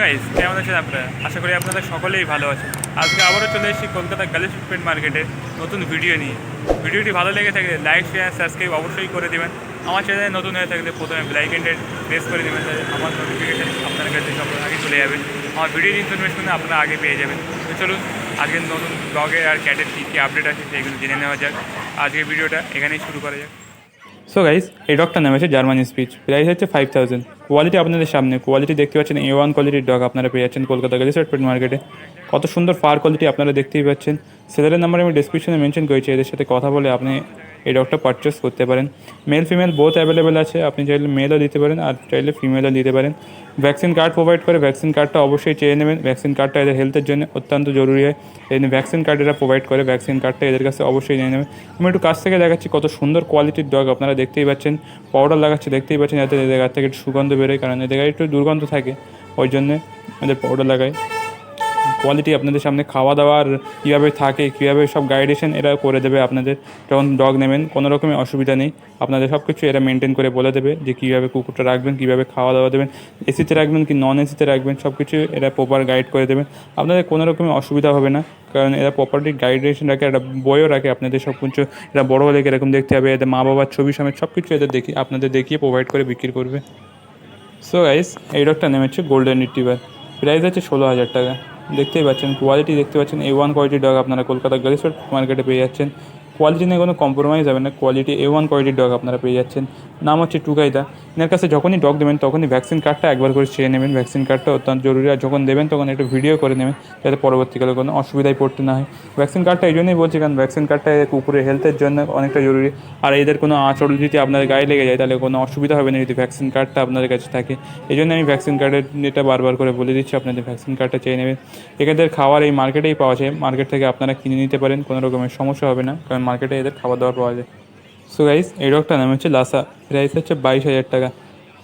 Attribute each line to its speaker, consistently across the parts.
Speaker 1: Guys, কেমন আছেন আপনারা? আশা করি আপনারা সকলেই ভালো আছেন। আজকে আবারও চলে এসেছি কলকাতা গার্লস পেট মার্কেটের নতুন ভিডিও নিয়ে। ভিডিওটি ভালো লেগে থাকলে লাইক, শেয়ার, সাবস্ক্রাইব অবশ্যই করে দেবেন। আমার চ্যানেলে নতুন হয়ে থাকলে প্রথমে বেল আইকনটা প্রেস করে দেবেন, তাহলে আমার নোটিফিকেশান আপনার কাছে সবার আগে চলে যাবে। আমার ভিডিওর ইনফরমেশন আপনারা আগে পেয়ে যাবেন। তো চলুন আজকের নতুন ব্লগের আর ক্যাটের কী কী আপডেট আছে সেগুলো জেনে নেওয়া যাক। আজকের ভিডিওটা এখানেই শুরু করা যাক। সো গাইস, এই ডগটার নাম হচ্ছে জার্মান স্পিচ। প্রাইস হচ্ছে 5000। কোয়ালিটি আপনাদের সামনে, কোয়ালিটি দেখতে পাচ্ছেন A1 কোয়ালিটির ডগ আপনারা পেয়ে যাচ্ছেন কলকাতা গার্লস পেট মার্কেটে। কত সুন্দর ফার কোয়ালিটি আপনারা দেখতেই পাচ্ছেন। সেলারের নাম্বার আমি ডিসক্রিপশনে মেনশন করেছি, এদের সাথে কথা বলে আপনি এই ডগটা পারচেস করতে পারেন। মেল ফিমেল বোথ অ্যাভেলেবেল আছে, আপনি চাইলে মেলও দিতে পারেন আর চাইলে ফিমেলও দিতে পারেন। ভ্যাকসিন কার্ড প্রোভাইড করে, ভ্যাকসিন কার্ডটা অবশ্যই চেয়ে নেবেন। ভ্যাকসিন কার্ডটা এদের হেলথের জন্য অত্যন্ত জরুরি হয়, এই জন্য ভ্যাকসিন কার্ড এরা প্রোভাইড করে। ভ্যাকসিন কার্ডটা এদের কাছে অবশ্যই নিয়ে নেবেন। আমি একটু কাছ থেকে দেখাচ্ছি, কত সুন্দর কোয়ালিটির ডগ আপনারা দেখতেই পাচ্ছেন। পাউডার লাগাচ্ছে দেখতেই পাচ্ছেন, যাতে এদের গাছ থেকে একটু সুগন্ধ বেরোয়, কারণ এদের গায়ে একটু দুর্গন্ধ থাকে, ওই জন্যে এদের পাউডার লাগায়। কোয়ালিটি আপনাদের সামনে, খাওয়া দাওয়ার কীভাবে থাকে, কীভাবে সব গাইডেশন এরা করে দেবে আপনাদের। যখন ডগ নেবেন কোনো রকমের অসুবিধা নেই, আপনাদের সব কিছু এরা মেনটেন করে বলে দেবে যে কীভাবে কুকুরটা রাখবেন, কীভাবে খাওয়া দাওয়া দেবেন, এসিতে রাখবেন কি নন এসিতে রাখবেন, সব কিছু এরা প্রপার গাইড করে দেবেন। আপনাদের কোনো রকমের অসুবিধা হবে না, কারণ এরা প্রপারলি গাইডেশন রাখে, একটা বইও রাখে আপনাদের সব কিছু। এরা বড়ো হলে এরকম দেখতে হবে, এদের মা বাবার ছবি সমেত সব কিছু এদের আপনাদের দেখিয়ে প্রোভাইড করে বিক্রি করবে। সো গাইস, এই ডগটা নেম হচ্ছে গোল্ডেন রিট্রিভার। প্রাইস আছে 16,000 টাকা। দেখতেই পাচ্ছেন, কোয়ালিটি দেখতে পাচ্ছেন। A1 কোয়ালিটির ডগ আপনারা কলকাতা গার্লস মার্কেটে পেয়ে যাচ্ছেন। কোয়ালিটি নিয়ে কোনো কম্প্রোমাইজ হবে না, কোয়ালিটি A1 কোয়ালিটির ডগ আপনারা পেয়ে যাচ্ছেন। নাম হচ্ছে টুকাইদা। এনার কাছে যখনই ডগ দেবেন তখনই ভ্যাকসিন কার্ডটা একবার করে চেয়ে নেবেন। ভ্যাকসিন কার্ডটা অত্যন্ত জরুরি, আর যখন দেবেন তখন একটু ভিডিও করে নেবেন, যাতে পরবর্তীকালে কোনো অসুবিধায় পড়তে না হয়। ভ্যাকসিন কার্ডটা এই জন্যই বলছি, কারণ ভ্যাকসিন কার্ডটা কুকুরের হেলথের জন্য অনেকটা জরুরি। আর এদের কোনো আঁচড় যদি আপনার গায়ে লেগে যায় তাহলে কোনো অসুবিধা হবে না যদি ভ্যাকসিন কার্ডটা আপনাদের কাছে থাকে। এই জন্য আমি ভ্যাকসিন কার্ডের এটা বারবার করে বলে দিচ্ছি, আপনাদের ভ্যাকসিন কার্ডটা চেয়ে নেবেন। এদের খাবার এই মার্কেটেই পাওয়া যায়, মার্কেট থেকে আপনারা কিনে নিতে পারেন, কোনো রকমের সমস্যা হবে না, কারণ মার্কেটে এদের খাবার দাবার পাওয়া যায়। সো গাইস, এই ডগটার নাম হচ্ছে লাসা। প্রাইস হচ্ছে 22,000 টাকা।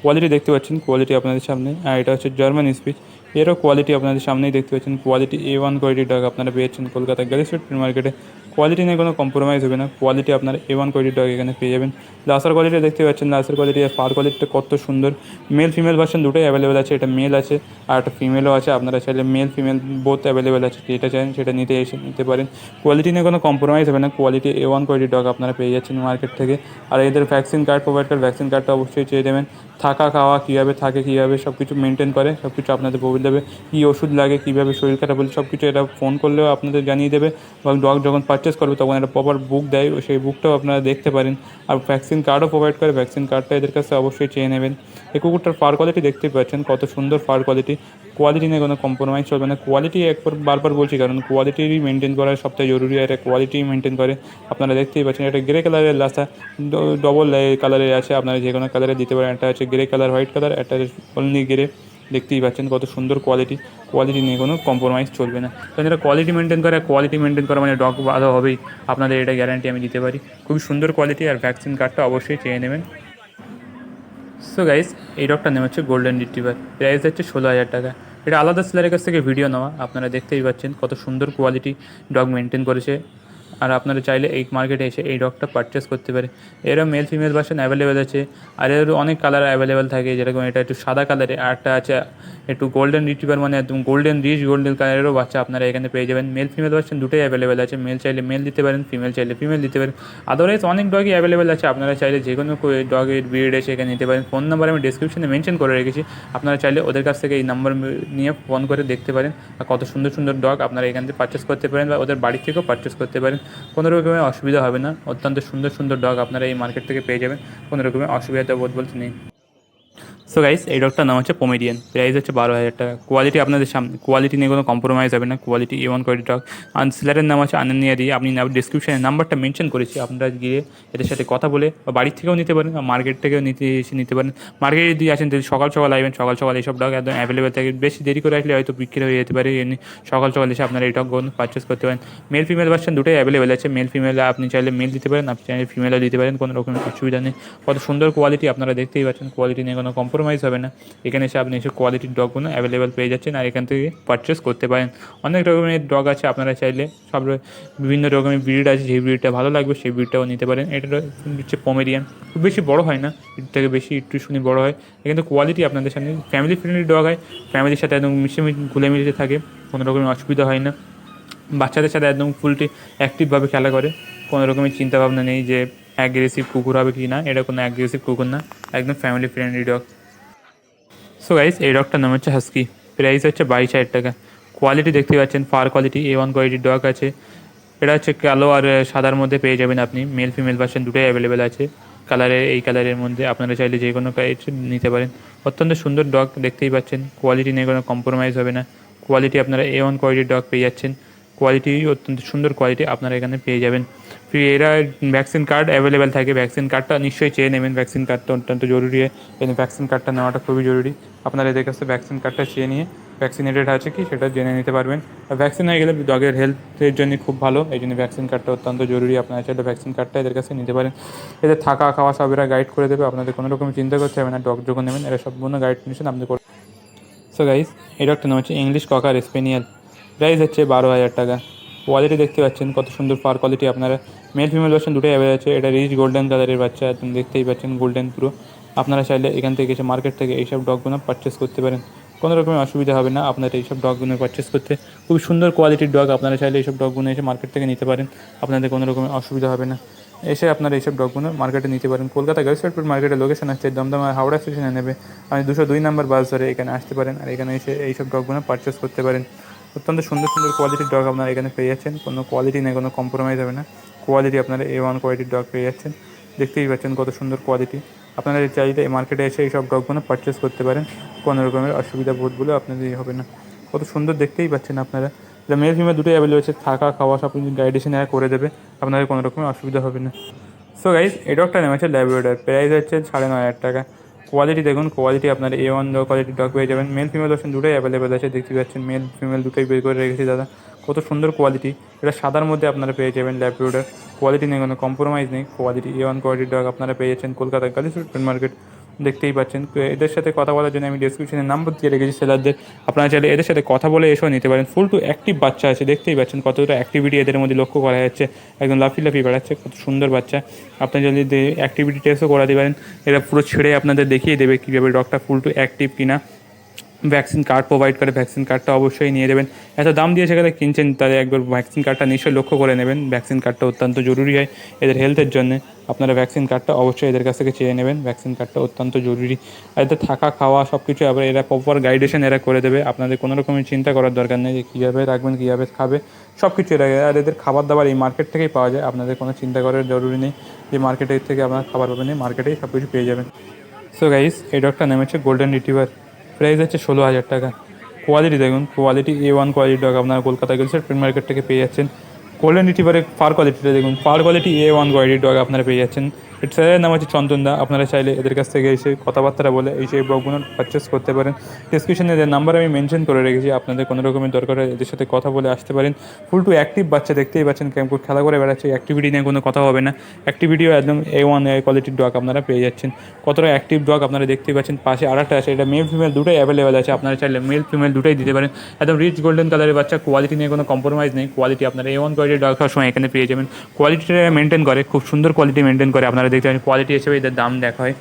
Speaker 1: কোয়ালিটি দেখতে পাচ্ছেন, কোয়ালিটি আপনাদের সামনে। আর এটা হচ্ছে জার্মান স্পিচ, এরও কোয়ালিটি আপনাদের সামনেই দেখতে পাচ্ছেন। কোয়ালিটি A1 কোয়ালিটির ডগ আপনারা পেয়েছেন কলকাতা গার্লস পেট মার্কেটে। কোয়ালিটি নিয়ে কোনো কম্প্রোমাইজ হবে না, কোয়ালিটি আপনারা A1 কোয়ালিটির ডগ এখানে পেয়ে যাবেন। লাসার কোয়ালিটি দেখতে পাচ্ছেন, লাসার কোয়ালিটি আর ফার কোয়ালিটিটা কত সুন্দর। মেল ফিমেল ভার্সন দুটোই অ্যাভেলেবেল আছে, এটা মেল আছে আর একটা ফিমেলও আছে। আপনারা চাইলে মেল ফিমেল বোথ অ্যাভেলেবেল আছে, যেটা চান সেটা নিতে পারেন। কোয়ালিটি নিয়ে কোনো কম্প্রোমাইজ হবে না, কোয়ালিটি A1 কোয়ালিটির ডগ আপনারা পেয়ে যাচ্ছেন মার্কেট থেকে। আর এদের ভ্যাকসিন কার্ড প্রোভাইড করে, ভ্যাকসিন কার্ডটা অবশ্যই চেয়ে দেবেন। থাকা খাওয়া কীভাবে থাকে, কীভাবে সব কিছু মেনটেন করে, সব কিছু আপনাদের বলে দেবে। কী ওষুধ লাগে, কীভাবে শরীর খারাপ বলে সব কিছু এটা ফোন করলেও আপনাদের জানিয়ে দেবে। এবং ডগ যখন পারচেস করবে তখন একটা প্রপার বুক দেয়, সেই বুকটাও আপনারা দেখতে পারেন। আর ভ্যাকসিন কার্ডও প্রোভাইড করে, ভ্যাকসিন কার্ডটা এদের কাছে অবশ্যই চেয়ে নেবেন। এই কুকুরটার ফার কোয়ালিটি দেখতেই পাচ্ছেন, কত সুন্দর ফার কোয়ালিটি। কোয়ালিটি নিয়ে কোনো কম্প্রোমাইজ চলবে না, কোয়ালিটি একবার বারবার বলছি, কারণ কোয়ালিটিরই মেনটেন করা সবথেকে জরুরি, আর এটা কোয়ালিটি মেনটেন করে। আপনারা দেখতেই পাচ্ছেন, এটা গ্রে কালারের লাসা, ডবল কালারের আছে, আপনারা যে কোনো কালারে দিতে পারেন। একটা হচ্ছে গ্রে কালার, হোয়াইট কালার, একটা অনলি গ্রে। দেখতেই পাচ্ছেন কত সুন্দর কোয়ালিটি, কোয়ালিটি নিয়ে কোনো কম্প্রোমাইজ চলবে না, কারণ যারা কোয়ালিটি মেনটেন করে, কোয়ালিটি মেনটেন করা মানে ডগ ভালো হবেই, আপনাদের এটা গ্যারান্টি আমি দিতে পারি। খুবই সুন্দর কোয়ালিটি, আর ভ্যাকসিন কার্ডটা অবশ্যই চেয়ে নেবেন। সো গাইস, এই ডগটার নাম হচ্ছে গোল্ডেন রিট্রিভার। প্রাইস হচ্ছে 16,000 টাকা। এটা আলাদা সেলারের কাছ থেকে ভিডিও নেওয়া, আপনারা দেখতেই পাচ্ছেন কত সুন্দর কোয়ালিটি ডগ মেনটেন করেছে। আর আপনারা চাইলে এই মার্কেটে এসে এই ডগটা পারচেস করতে পারে। এরও মেল ফিমেল ভার্সন অ্যাভেলেবেল আছে, আর এরও অনেক কালার অ্যাভেলেবেল থাকে, যেরকম এটা একটু সাদা কালারে, আর একটা আছে একটু গোল্ডেন রিট্রিভার, মানে একদম গোল্ডেন রিচ গোল্ডেন কালারেরও বাচ্চা আপনারা এখানে পেয়ে যাবেন। মেল ফিমেল ভার্সন দুটোই অ্যাভেলেবেল আছে, মেল চাইলে মেল দিতে পারেন, ফিমেল চাইলে ফিমেল দিতে পারেন। আদারওয়াইজ অনেক ডগই অ্যাভেলেবেল আছে, আপনারা চাইলে যে কোনো ডগের ব্রিড এসে এখানে নিতে পারেন। ফোন নাম্বার আমি ডিসক্রিপশনে মেনশন করে রেখেছি, আপনারা চাইলে ওদের কাছ থেকে এই নাম্বার নিয়ে ফোন করে দেখতে পারেন। আর কত সুন্দর সুন্দর ডগ আপনারা এখান থেকে পারচেস করতে পারেন, বা ওদের বাড়ি থেকেও পারচেস করতে পারেন। কোনো রকমের অসুবিধা হবে না, অত্যন্ত সুন্দর সুন্দর ডগ আপনারা এই মার্কেট থেকে পেয়ে যাবেন, কোনো রকমের অসুবিধা বোধ বলতে নেই। সো গাইস, এই ডগটার নাম হচ্ছে পমেডিয়ান। প্রাইস হচ্ছে 12,000 টাকা। কোয়ালিটি আপনাদের সামনে, কোয়ালিটি নিয়ে কোনো কম্প্রোমাইজ হবে না, কোয়ালিটি A1 কোয়ালিটি ডগ। আর সেলারের নাম হচ্ছে আনন্দিয়া দি। আপনি ডিসক্রিপশনে নাম্বারটা মেনশন করেছি, আপনারা গিয়ে এদের সাথে কথা বলে বা বাড়ির থেকেও নিতে পারেন, বা মার্কেট থেকেও নিতে পারেন। মার্কেটে যদি আসেন তাহলে সকাল সকাল আসবেন, সকাল সকাল এইসব ডগ একদম অ্যাভেলেবেল থাকে। বেশি দেরি করে আসলে হয়তো বিক্রি হয়ে যেতে পারে, এমনি সকাল সকাল এসে আপনারা এই ডগগুলো পারচেস করতে পারেন। মেল ফিমেল ভার্সন দুটোই অ্যাভেলেবেল আছে, মেল ফিমেল আপনি চাইলে মেল দিতে পারেন, আপনি চাইলে ফিমেলও দিতে পারেন, কোনো রকমের অসুবিধা নেই। কত সুন্দর কোয়ালিটি আপনারা দেখতেই পাচ্ছেন, কোয়ালিটি নিয়ে কোনো কম্প্রোমাইজ হবে না। এখানে এসে আপনি এসে কোয়ালিটির ডগগুলো অ্যাভেলেবেল পেয়ে যাচ্ছেন আর এখান থেকে পারচেস করতে পারেন। অনেক রকমের ডগ আছে, আপনারা চাইলে বিভিন্ন রকমের ব্রিড আছে, যেই ব্রিডটা ভালো লাগবে সেই ব্রিডটাও নিতে পারেন। এটা হচ্ছে পমেরিয়ান, খুব বেশি বড় হয় না, এর থেকে বেশি একটু শুনি বড় হয়, কিন্তু কোয়ালিটি আপনাদের সামনে ফ্যামিলি ফ্রেন্ডলি ডগ হয়, ফ্যামিলির সাথে একদম ঘুলে মিশে থাকে, কোনো রকমের অসুবিধা হয় না, বাচ্চাদের সাথে একদম ফুলটি অ্যাক্টিভভাবে খেলা করে, কোনো রকমের চিন্তাভাবনা নেই যে অ্যাগ্রেসিভ কুকুর হবে কি না, এটা কোনো অ্যাগ্রেসিভ কুকুর না, একদম family friendly dog. So guys, এই ডগটার নাম হচ্ছে হাস্কি, প্রাইস হচ্ছে 22,000 টাকা। কোয়ালিটি দেখতে পাচ্ছেন, ফার কোয়ালিটি A1 কোয়ালিটির ডগ আছে। এটা হচ্ছে কালো আর সাদার মধ্যে পেয়ে যাবেন আপনি, মেল ফিমেল ভার্সন দুটোই অ্যাভেলেবেল আছে এই কালারের মধ্যে, আপনারা চাইলে যে কোনো নিতে পারেন। অত্যন্ত সুন্দর ডগ, দেখতেই পাচ্ছেন কোয়ালিটি নিয়ে কোনো কম্প্রোমাইজ হবে না, কোয়ালিটি আপনারা A1 কোয়ালিটির ডগ পেয়ে যাচ্ছেন, কোয়ালিটি অত্যন্ত সুন্দর কোয়ালিটি আপনারা এখানে পেয়ে যাবেন। এরা ভ্যাকসিন কার্ড অ্যাভেলেবেল থাকে, ভ্যাকসিন কার্ডটা নিশ্চয়ই চেয়ে নেবেন, ভ্যাকসিন কার্ডটা অত্যন্ত জরুরি, এই ভ্যাকসিন কার্ডটা নেওয়াটা খুবই জরুরি। আপনারা এদের কাছে ভ্যাকসিন কার্ডটা চেয়ে নিয়ে ভ্যাকসিনেটেড আছে কি সেটা জেনে নিতে পারবেন। আর ভ্যাকসিন হয়ে গেলে ডগের হেলথের জন্য খুব ভালো, এই জন্য ভ্যাকসিন কার্ডটা অত্যন্ত জরুরি, আপনারা চাইলে ভ্যাকসিন কার্ডটা এদের কাছে নিতে পারেন। এদের থাকা খাওয়া সব এরা গাইড করে দেবে, আপনাদের কোনো রকম চিন্তা করতে হবে না, ডগ যখন নেবেন এরা সম্পূর্ণ গাইড নিচ্ছেন আপনি করবেন। সো গাইস, এই ডগটার নাম হচ্ছে ইংলিশ ককার স্পেনিয়াল, প্রাইস হচ্ছে 12,000 টাকা। কোয়ালিটি দেখতে পাচ্ছেন কত সুন্দর ফার কোয়ালিটি, আপনারা মেল ফিমেল ভার্সন দুটোই অ্যাভেলেবল আছে। এটা রিচ গোল্ডেন কালারের বাচ্চা, একদম দেখতেই পাচ্ছেন গোল্ডেন পুরো। আপনারা চাইলে এখান থেকে এসে মার্কেট থেকে এইসব ডগগুলো পারচেস করতে পারেন, কোনো রকমের অসুবিধা হবে না আপনারা এইসব ডগগুলো পারচেস করতে। খুব সুন্দর কোয়ালিটির ডগ, আপনারা চাইলে এইসব ডগগুলো এসে মার্কেট থেকে নিতে পারেন, আপনাদের কোনো রকমের অসুবিধা হবে না। এসে আপনারা এইসব ডগগুলো মার্কেটে নিতে পারেন। কলকাতা গার্লস মার্কেটের লোকেশন আছে দমদম হাওড়া স্টেশনে নেবে, আপনি 202 নম্বর বাস ধরে এখানে আসতে পারেন আর এখানে এসে এইসব ডগগুলো পারচেস করতে পারেন। অত্যন্ত সুন্দর সুন্দর কোয়ালিটির ডগ আপনারা এখানে পেয়ে যাচ্ছেন, কোনো কোয়ালিটি নেই, কোনো কম্প্রোমাইজ হবে না, কোয়ালিটি আপনারা A1 কোয়ালিটির ডগ পেয়ে যাচ্ছেন। দেখতেই পাচ্ছেন কত সুন্দর কোয়ালিটি, আপনারা চাইলে এই মার্কেটে এসে এই সব ডগগুলো পারচেস করতে পারেন, কোনো রকমের অসুবিধা বোধ বলে আপনাদের হবে না। কত সুন্দর দেখতেই পাচ্ছেন আপনারা, যা মেল ফিমেল দুটোই অ্যাভেলেবল আছে, থাকা খাওয়া সব কিছু গাইডেশন এরা করে দেবে, আপনাদের কোনো রকমের অসুবিধা হবে না। সো গাইস, এই ডগটার নাম হচ্ছে ল্যাব্রাডর, প্রাইস হচ্ছে 9,500 টাকা। কোয়ালিটি দেখুন, কোয়ালিটি আপনার A1 কোয়ালিটির ডগ পেয়ে যাবেন, মেল ফিমেল ভার্সন দুটোই অ্যাভেলেবেল আছে, দেখতে পাচ্ছেন মেল ফিমেল দুটোই বের করে রেখেছি দাদা, কত সুন্দর কোয়ালিটি। এটা সাদার মধ্যে আপনারা পেয়ে যাবেন ল্যাব্রাডর, কোয়ালিটি নিয়ে কোনো কম্প্রোমাইজ নেই, কোয়ালিটি A1 কোয়ালিটির ডগ আপনারা পেয়ে যাচ্ছেন কলকাতা গার্লস মার্কেট, দেখতেই পাচ্ছেন। তো এদের সাথে কথা বলার জন্য আমি ডেসক্রিপশনে নাম্বার দিয়ে রেখেছি সেলারদের, আপনারা চাইলে এদের সাথে কথা বলে এসেও নিতে পারেন। ফুল টু অ্যাক্টিভ বাচ্চা আছে, দেখতেই পাচ্ছেন কতটা অ্যাক্টিভিটি এদের মধ্যে লক্ষ্য করা যাচ্ছে, একদম লাফি লাফি বেড়াচ্ছে, কত সুন্দর বাচ্চা। আপনি যদি অ্যাক্টিভিটি টেস্টও করাতে পারেন, এরা পুরো ছেড়ে আপনাদের দেখিয়ে দেবে কীভাবে ডগটা ফুল টু অ্যাক্টিভ কিনা। ভ্যাকসিন কার্ড প্রোভাইড করে, ভ্যাকসিন কার্ডটা অবশ্যই নিয়ে দেবেন, এত দাম দিয়ে সেখানে কিনছেন তাদের একবার ভ্যাকসিন কার্ডটা নিশ্চয়ই লক্ষ্য করে নেবেন, ভ্যাকসিন কার্ডটা অত্যন্ত জরুরি হয় এদের হেলথের জন্য, আপনারা ভ্যাকসিন কার্ডটা অবশ্যই এদের কাছ থেকে চেয়ে নেবেন, ভ্যাকসিন কার্ডটা অত্যন্ত জরুরি। আর এদের থাকা খাওয়া সব কিছু আবার এরা প্রপার গাইডেশন এরা করে দেবে, আপনাদের কোনো রকমের চিন্তা করার দরকার নেই যে কীভাবে রাখবেন কীভাবে খাবে, সব কিছু এরা। আর এদের খাবার দাবার এই মার্কেট থেকেই পাওয়া যায়, আপনাদের কোনো চিন্তা করার জরুরি নেই যে মার্কেটের থেকে আপনারা খাবার পাবেন, এই মার্কেটেই সব কিছু পেয়ে যাবেন। সো গাইস, এই ডগটার নাম হচ্ছে গোল্ডেন রিট্রিভার, প্রাইস হচ্ছে 16,000 টাকা। কোয়ালিটি দেখুন, কোয়ালিটি A1 কোয়ালিটির ডগ আপনারা কলকাতা গার্লস মার্কেট থেকে পেয়ে যাচ্ছেন। গোল্ডেন রিট্রিভারের ফার কোয়ালিটিটা দেখুন, ফার কোয়ালিটি A1 কোয়ালিটির ডগ আপনারা পেয়ে যাচ্ছেন। এর স্যারের নাম হচ্ছে চন্দনদা, আপনারা চাইলে এদের কাছ থেকে এসে কথাবার্তা বলে এই সেই ডগগুলো পারচেস করতে পারেন। ডিসক্রিপশনে এদের নাম্বার আমি মেনশন করে রেখেছি, আপনাদের কোনো রকমের দরকার হয় এদের সাথে কথা বলে আসতে পারেন। ফুল টু অ্যাক্টিভ বাচ্চা, দেখতেই পাচ্ছেন কেমন খেলা করে বেড়াচ্ছে, অ্যাক্টিভিটি নিয়ে কোনো কথা হবে না, অ্যাক্টিভিটিও একদম A1 কোয়ালিটির ডগ আপনারা পেয়ে যাচ্ছেন। কতটা অ্যাক্টিভ ডগ আপনারা দেখতেই পাচ্ছেন, পাশে আরেকটা আছে, এটা মেল ফিমেল দুটোই অ্যাভেলেবেল আছে, আপনারা চাইলে মেল ফিমেল দুটোই দিতে পারেন। একদম রিচ গোল্ডেন কালারের বাচ্চা, কোয়ালিটি নিয়ে কোনো কম্প্রোমাইজ নেই, কোয়ালিটি আপনারা A1 কোয়ালিটির ডগ সব সময় এখানে পেয়ে যাবেন। কোয়ালিটিটা মেনটেন করে, খুব সুন্দর কোয়ালিটি মেনটেন করে, আপনারা দেখতে পাচ্ছেন কোয়ালিটি হিসেবে এদের দাম দেখা হয়।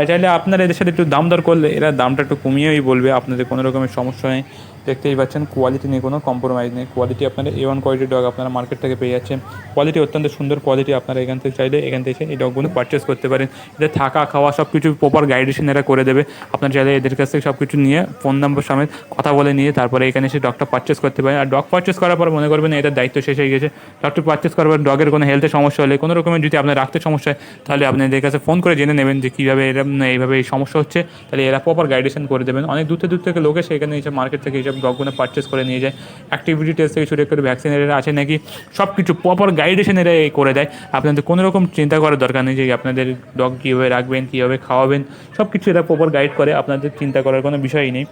Speaker 1: চাইলে আপনারা এদের সাথে একটু দাম দর করলে এরা দামটা একটু কমিয়েই বলবে, আপনাদের কোনো রকমের সমস্যা নেই। দেখতেই পাচ্ছেন কোয়ালিটি নিয়ে কোনো কম্প্রোমাইজ নেই, কোয়ালিটি আপনারা A1 কোয়ালিটির ডগ আপনারা মার্কেট থেকে পেয়ে যাচ্ছেন, কোয়ালিটি অত্যন্ত সুন্দর কোয়ালিটি, আপনারা এখান থেকে চাইলে এখান থেকে এই ডগগুলো পারচেস করতে পারেন। এদের থাকা খাওয়া সব কিছু প্রপার গাইডেশন এরা করে দেবে, আপনারা চাইলে এদের কাছ থেকে সব কিছু নিয়ে ফোন নাম্বার সমেত কথা বলে নিয়ে তারপরে এখানে এসে ডগটা পারচেস করতে পারেন। আর ডগ পারচেস করার পর মনে করবেন এটার দায়িত্ব শেষ হয়ে গেছে, ডগটা পারচেস করার পর ডগের কোনো হেলথের সমস্যা হলে, কোনো রকমের যদি আপনার রাখতে সমস্যা হয়, তাহলে আপনি এদের কাছে ফোন করে জেনে নেবেন যে কীভাবে এরা এইভাবে এই সমস্যা হচ্ছে, তাহলে এরা প্রপার গাইডেশন করে দেবেন। অনেক দূর থেকে লোকে সেখানে এইসব মার্কেট থেকে এইসব ডগগুলো পারচেস করে নিয়ে যায়, অ্যাক্টিভিটি টেস্ট থেকে শুরু করে ভ্যাকসিন এরা আছে নাকি সব কিছু প্রপার গাইডেশন এরা করে দেয়, আপনাদের কোনো রকম চিন্তা করার দরকার নেই যে আপনাদের ডগ কীভাবে রাখবেন কীভাবে খাওয়াবেন, সব কিছু এরা প্রপার গাইড করে, আপনাদের চিন্তা করার কোনো বিষয়ই নেই।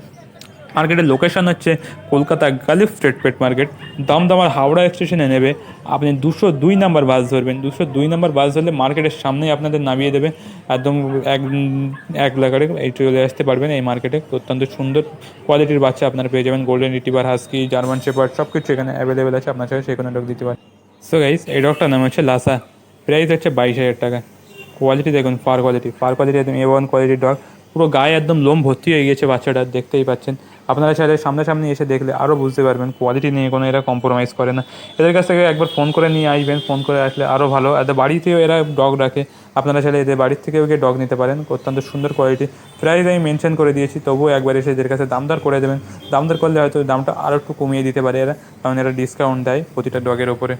Speaker 1: মার্কেটের লোকেশন হচ্ছে Kolkata Galiff street pet market. দমদমার হাওড়া স্টেশনে নেবে, আপনি 202 নম্বর বাস ধরবেন। 202 নম্বর বাস ধরলে মার্কেটের সামনেই আপনাদের নামিয়ে দেবে, একদম এক এক লাগারে এই চলে আসতে পারবেন এই মার্কেটে। অত্যন্ত সুন্দর কোয়ালিটির বাচ্চা আপনারা পেয়ে যাবেন, golden retriever, husky, German shepherd সব কিছু এখানে অ্যাভেলেবেল আছে, আপনার সাথে সেখানে ডগ দিতে পারেন। সো গাইস, এই ডগটার নাম হচ্ছে লাসা, প্রাইস হচ্ছে 22,000 টাকা। কোয়ালিটি দেখুন, ফার কোয়ালিটি একদম A1 কোয়ালিটির ডগ। পুরো গায়ে একদম লোম ভর্তি হয়ে গিয়েছে বাচ্চাটা, দেখতেই পাচ্ছেন। আপনারা চাইলে সামনাসামনি এসে দেখলে আরও বুঝতে পারবেন, কোয়ালিটি নিয়ে কোনো এরা কম্প্রোমাইজ করে না। এদের কাছ থেকে একবার ফোন করে নিয়ে আসবেন, ফোন করে আসলে আরও ভালো। এদের বাড়িতেও এরা ডগ রাখে, আপনারা চাইলে এদের বাড়ির থেকেও গিয়ে ডগ নিতে পারেন। অত্যন্ত সুন্দর কোয়ালিটি। প্রাইস আমি মেনশন করে দিয়েছি, তবুও একবার এসে এদের কাছে দামদার করে দেবেন। দামদার করলে হয়তো দামটা আরও একটু কমিয়ে দিতে পারে এরা, কারণ এরা ডিসকাউন্ট দেয় প্রতিটা ডগের ওপরে।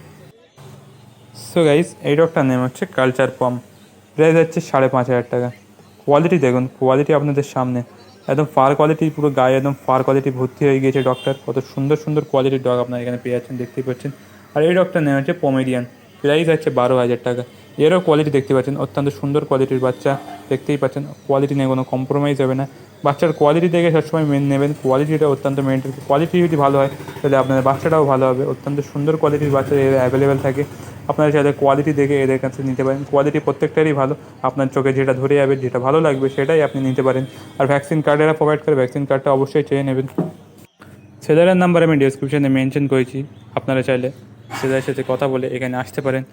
Speaker 1: সো গাইস, এই ডগটার নেম হচ্ছে কালচার পম, প্রাইস হচ্ছে 5,500 টাকা। কোয়ালিটি দেখুন, কোয়ালিটি আপনাদের সামনে একদম ফার কোয়ালিটি, পুরো গায়ে একদম ফার কোয়ালিটি ভর্তি হয়ে গিয়েছে ডগটার। কত সুন্দর সুন্দর কোয়ালিটির ডগ আপনারা এখানে পেয়ে যাচ্ছেন, দেখতেই পাচ্ছেন। আর এই ডগটার নেম হচ্ছে পমেরিয়ান, প্রাইস হচ্ছে 12,000 টাকা। এরও কোয়ালিটি দেখতে পাচ্ছেন, অত্যন্ত সুন্দর কোয়ালিটির বাচ্চা, দেখতেই পাচ্ছেন। কোয়ালিটি নিয়ে কোনো কম্প্রোমাইজ হবে না। বাচ্চার কোয়ালিটি দেখে সবসময় নেবেন, কোয়ালিটিটা অত্যন্ত মেনটেন। কোয়ালিটি যদি ভালো হয় তাহলে আপনাদের বাচ্চাটাও ভালো হবে। অত্যন্ত সুন্দর কোয়ালিটির বাচ্চা এর অ্যাভেলেবেল থাকে, আপনারা চাইলে কোয়ালিটি দেখে এদের কাছে নিতে পারেন। কোয়ালিটি প্রত্যেকটারই ভালো, আপনার চোখে যেটা ধরে যাবে, যেটা ভালো লাগবে সেটাই আপনি নিতে পারেন। আর ভ্যাকসিন কার্ড এরা প্রোভাইড করে, ভ্যাকসিন কার্ডটা অবশ্যই চেয়ে নেবেন। সেলারের নাম্বার আমি ডিসক্রিপশানে মেনশন করেছি, আপনারা চাইলে সেলারের সাথে কথা বলে এখানে আসতে পারেন,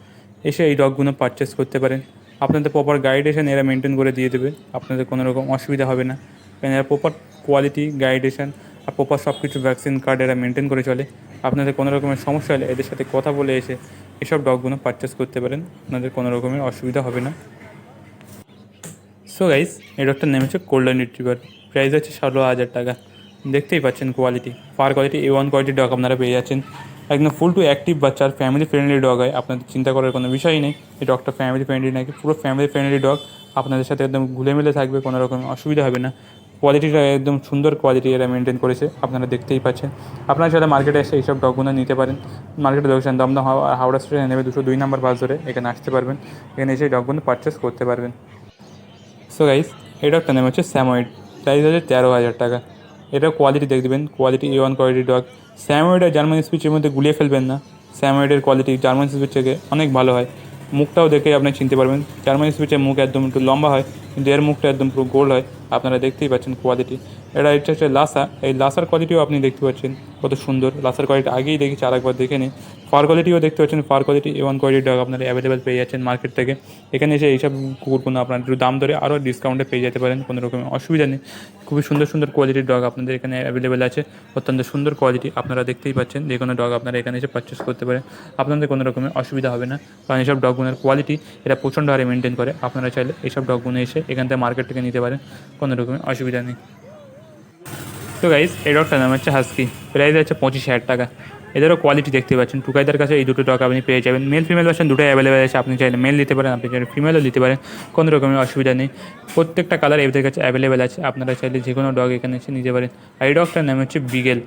Speaker 1: এসে এই ডগগুলো পারচেস করতে পারেন। আপনাদের প্রপার গাইডেশন এরা মেনটেন করে দিয়ে দেবে, আপনাদের কোনো রকম অসুবিধা হবে না, কারণ এরা প্রপার কোয়ালিটি গাইডেশন আর প্রপার সব কিছু ভ্যাকসিন কার্ড এরা মেনটেন করে চলে। আপনাদের কোনো রকমের সমস্যা হলে এদের সাথে কথা বলে এসে এসব ডগগুলো পারচেস করতে পারেন, আপনাদের কোনো রকমের অসুবিধা হবে না। সো গাইস, এই ডগটার নেম হচ্ছে গোল্ডেন রিট্রিভার, প্রাইস হচ্ছে 16,000 টাকা। দেখতেই পাচ্ছেন কোয়ালিটি, ফার কোয়ালিটি A1 কোয়ালিটির ডগ আপনারা পেয়ে যাচ্ছেন। একদম ফুল টু অ্যাক্টিভ বাচ্চার ফ্যামিলি ফ্রেন্ডলি ডগ হয়, আপনাদের চিন্তা করার কোনো বিষয়ই নেই। এই ডগটা ফ্যামিলি ফ্রেন্ডলি নাকি, পুরো ফ্যামিলি ফ্রেন্ডলি ডগ, আপনাদের সাথে একদম ঘুলে মিলে থাকবে, কোনো রকম অসুবিধা হবে না। কোয়ালিটিটা একদম সুন্দর কোয়ালিটি এরা মেনটেন করেছে, আপনারা দেখতেই পাচ্ছেন। আপনারা চাইলে মার্কেটে এসে এইসব ডগগুলো নিতে পারেন। মার্কেটে লোকেশন দমদম হাওড়া স্টেশনে নেবে, 202 নম্বর বাস ধরে এখানে আসতে পারবেন, এখানে এসে ডগগুলো পারচেস করতে পারবেন। সো গাইস, এই ডগটার নাম হচ্ছে স্যাময়েড, প্রাইস হচ্ছে 13,000 টাকা। এটাও কোয়ালিটি দেখবেন, কোয়ালিটি A1 কোয়ালিটির ডগ। স্যাময়েড আর জার্মান স্পিচের মধ্যে গুলিয়ে ফেলবেন না, স্যাময়েডের কোয়ালিটি জার্মান স্পিচ থেকে অনেক ভালো হয়। মুখটাও দেখে আপনি চিনতে পারবেন, জার্মান স্পিচের মুখ একদম একটু লম্বা হয়, কিন্তু এর মুখটা একদম পুরো গোল হয়, আপনারা দেখতেই পাচ্ছেন কোয়ালিটি। এটা হচ্ছে লাসা, এই লাসার কোয়ালিটিও আপনি দেখতে পাচ্ছেন কত সুন্দর। লাসার কোয়ালিটি আগেই দেখেছি, আরেকবার দেখে নিন। ফার কোয়ালিটিও দেখতে পাচ্ছেন, ফার কোয়ালিটি A1 কোয়ালিটির ডগ আপনারা অ্যাভেলেবেল পেয়ে যাচ্ছেন মার্কেট থেকে। এখানে এসে এইসব কুকুরগুলো আপনার একটু দাম ধরে আরও ডিসকাউন্টে পেয়ে যেতে পারেন, কোনো রকম অসুবিধা নেই। খুবই সুন্দর সুন্দর কোয়ালিটির ডগ আপনাদের এখানে অ্যাভেলেবেল আছে, অত্যন্ত সুন্দর কোয়ালিটি, আপনারা দেখতেই পাচ্ছেন। যে কোনো ডগ আপনারা এখানে এসে পারচেস করতে পারেন, আপনাদের কোনো রকমের অসুবিধা হবে না, কারণ এইসব ডগগুলোর কোয়ালিটি এরা প্রচণ্ড হারে মেনটেন করে। আপনারা চাইলে এইসব ডগগুলো এসে এখান থেকে মার্কেট থেকে নিতে পারেন, কোনো রকমের অসুবিধা নেই। তো গাইস, এই ডগটার নাম হচ্ছে হাস্কি, প্রাইস হচ্ছে 25,000 টাকা। এদেরও কোয়ালিটি দেখতে পাচ্ছেন, টুকাইদার কাছে এই দুটো ডগ আপনি পেয়ে যাবেন। মেল ফিমেল ভার্সন দুটোই অ্যাভেলেবেল আছে, আপনি চাইলে মেল নিতে পারেন, আপনি চাইলে ফিমেলও নিতে পারেন, কোনো রকমের অসুবিধা নেই। প্রত্যেকটা কালার এদের কাছে অ্যাভেলেবেল আছে, আপনারা চাইলে যে কোনো ডগ এখানে এসে নিতে পারেন। আর এই ডগটার নাম হচ্ছে বিগেল,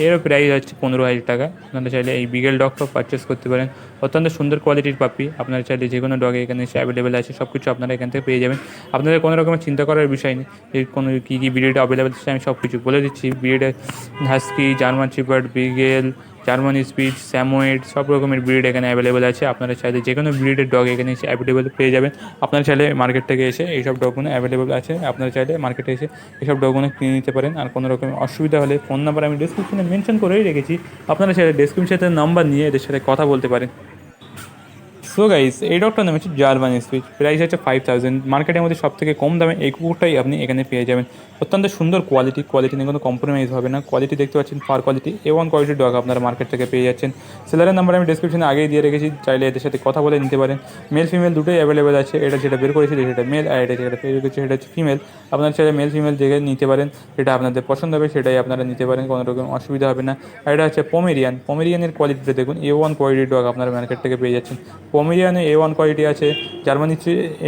Speaker 1: এরও প্রাইস হচ্ছে 15,000 টাকা। আপনারা চাইলে এই বিগেল ডগটাও পারচেস করতে পারেন, অত্যন্ত সুন্দর কোয়ালিটির পাপি। আপনারা চাইলে যে কোনো ডগ এখানে এসে অ্যাভেলেবেল আছে, সব কিছু আপনারা এখান থেকে পেয়ে যাবেন। আপনাদের কোনো রকমের চিন্তা করার বিষয় নেই, এই কোনো কী কী ব্রিড অ্যাভেলেবেল আছে আমি সব কিছু বলে দিচ্ছি। ব্রিডে husky, German shepherd, beagle, German spitz, samoyed সব রকমের ব্রিড এখানে অ্যাভেলেবেল আছে। আপনারা চাইলে যে কোনো ব্রিডের ডগ এখানে এসে অ্যাভেলেবেল পেয়ে যাবেন। আপনারা চাইলে মার্কেট থেকে এসে এইসব ডগগুলো অ্যাভেলেবেল আছে, আপনারা চাইলে মার্কেটে এসে এইসব ডগগুলো কিনে নিতে পারেন। আর কোনো রকম অসুবিধা হলে ফোন নাম্বার আমি ডিসক্রিপশনে মেনশন করেই রেখেছি, আপনারা চাইলে ডিসক্রিপশনে নাম্বার নিয়ে এদের সাথে কথা বলতে পারেন। সো গাইস, এই ডগটার নাম হচ্ছে জার্মান স্পিচ, প্রাইস হচ্ছে 5,000। মার্কেটের মধ্যে সব থেকে কম দামে এই কুকুরটাই আপনি এখানে পেয়ে যাবেন। অত্যন্ত সুন্দর কোয়ালিটি নিয়ে কোনো কম্প্রোমাইজ হবে না। কোয়ালিটি দেখতে পাচ্ছেন, ফার কোয়ালিটি A1 কোয়ালিটির ডগ আপনারা মার্কেট থেকে পেয়ে যাচ্ছেন। সেলারের নাম্বার আমি ডিসক্রিপশনে আগেই দিয়ে রেখেছি, চাইলে এদের সাথে কথা বলে নিতে পারেন। মেল ফিমেল দুটোই অ্যাভেলেবেল আছে, এটা যেটা বের করেছি সেটা মেল, আর এটা যেটা বের করেছি সেটা হচ্ছে ফিমেল। আপনারা চাইলে মেল ফিমেল দেখে নিতে পারেন, যেটা আপনাদের পছন্দ হবে সেটাই আপনারা নিতে পারেন, কোনো রকম অসুবিধা হবে না। আর এটা হচ্ছে পমেরিয়ানের কোয়ালিটিটা দেখুন, A1 কোয়ালিটির ডগ আপনারা মার্কেট থেকে পেয়ে যাচ্ছেন। পমেরিয়ানে A1 কোয়ালিটি আছে, জার্মানি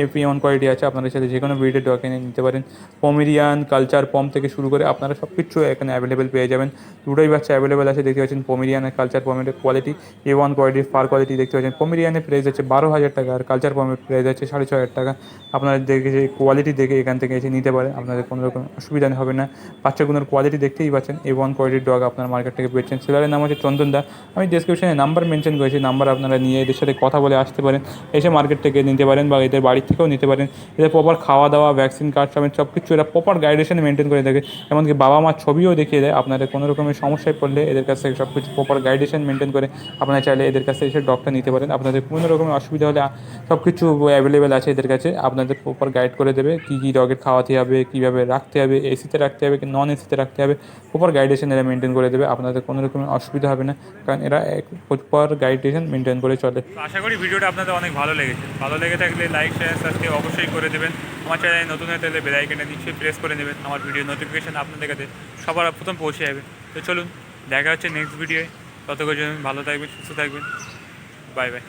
Speaker 1: AP1 কোয়ালিটি আছে। আপনারা সাথে যে কোনো ব্রিডের ডগ এনে নিতে পারেন। পমেরিয়ান, কালচার পম থেকে শুরু করে আপনারা সব কিছু এখানে অ্যাভেলেবেল পেয়ে যাবেন। দুটোই বাচ্চা অ্যাভেলেবেল আছে, দেখতে পাচ্ছেন পমেরিয়ান আর কালচার পমের কোয়ালিটি A1 কোয়ালিটির ফার কোয়ালিটি দেখতে পাচ্ছেন। পমেরিয়ানের প্রাইস আছে 12,000 টাকা, আর কালচার পমের প্রাইস আছে 6,500 টাকা। আপনারা দেখে যে কোয়ালিটি দেখে এখান থেকে এসে নিতে পারেন, আপনাদের কোনো রকম অসুবিধা হবে না। বাচ্চাগুলোর কোয়ালিটি দেখতেই পাচ্ছেন, A1 কোয়ালিটির ডগ আপনার মার্কেট থেকে পেয়েছেন। সেলারের নাম হচ্ছে চন্দন দা। আমি ডেসক্রিপশনে নাম্বার মেনশন করেছি, নাম্বার আপনারা নিয়ে এদের সাথে কথা বলে আসতে পারেন, এসে মার্কেট থেকে নিতে পারেন বা এদের বাড়ির থেকেও নিতে পারেন। এদের প্রপার খাওয়া দাওয়া, ভ্যাকসিন কার্ড সব কিছু এরা প্রপার গাইডেশনে মেনটেন করে থাকে। এমনকি বাবা মার ছবিও দেখিয়ে দেয়। আপনাদের কোনো রকমের সমস্যায় পড়লে এদের কাছ থেকে সব কিছু প্রপার গাইডেশন মেনটেন করে আপনারা চাইলে এদের কাছ থেকে এসে ডগটা নিতে পারেন। আপনাদের কোনো রকমের অসুবিধা হলে সব কিছু অ্যাভেলেবেল আছে এদের কাছে। আপনাদের প্রপার গাইড করে দেবে কী কী ডগের খাওয়াতে হবে, কীভাবে রাখতে হবে, এসিতে রাখতে হবে কি নন এসিতে রাখতে হবে, প্রপার গাইডেশন এরা মেনটেন করে দেবে। আপনাদের কোনো রকমের অসুবিধা হবে না, কারণ এরা প্রপার গাইডেশন মেনটেন করে চলে। আশা করি ভিডিওটা আপনাদের অনেক ভালো লেগেছে। ভালো লেগে থাকলে লাইক, শেয়ার, সাবস্ক্রাইব অবশ্যই করে দেবেন। আমার চ্যানেলে নতুন হয়ে থাকলে বেল আইকনটা নিশ্চয়ই প্রেস করে নেবেন। আমার ভিডিও নোটিফিকেশান আপনাদের কাছে সবার প্রথম পৌঁছে যাবে। তো চলুন, দেখা হচ্ছে নেক্সট ভিডিওয়ে। ততক্ষণ ভালো থাকবেন, সুস্থ থাকবেন। Bye bye.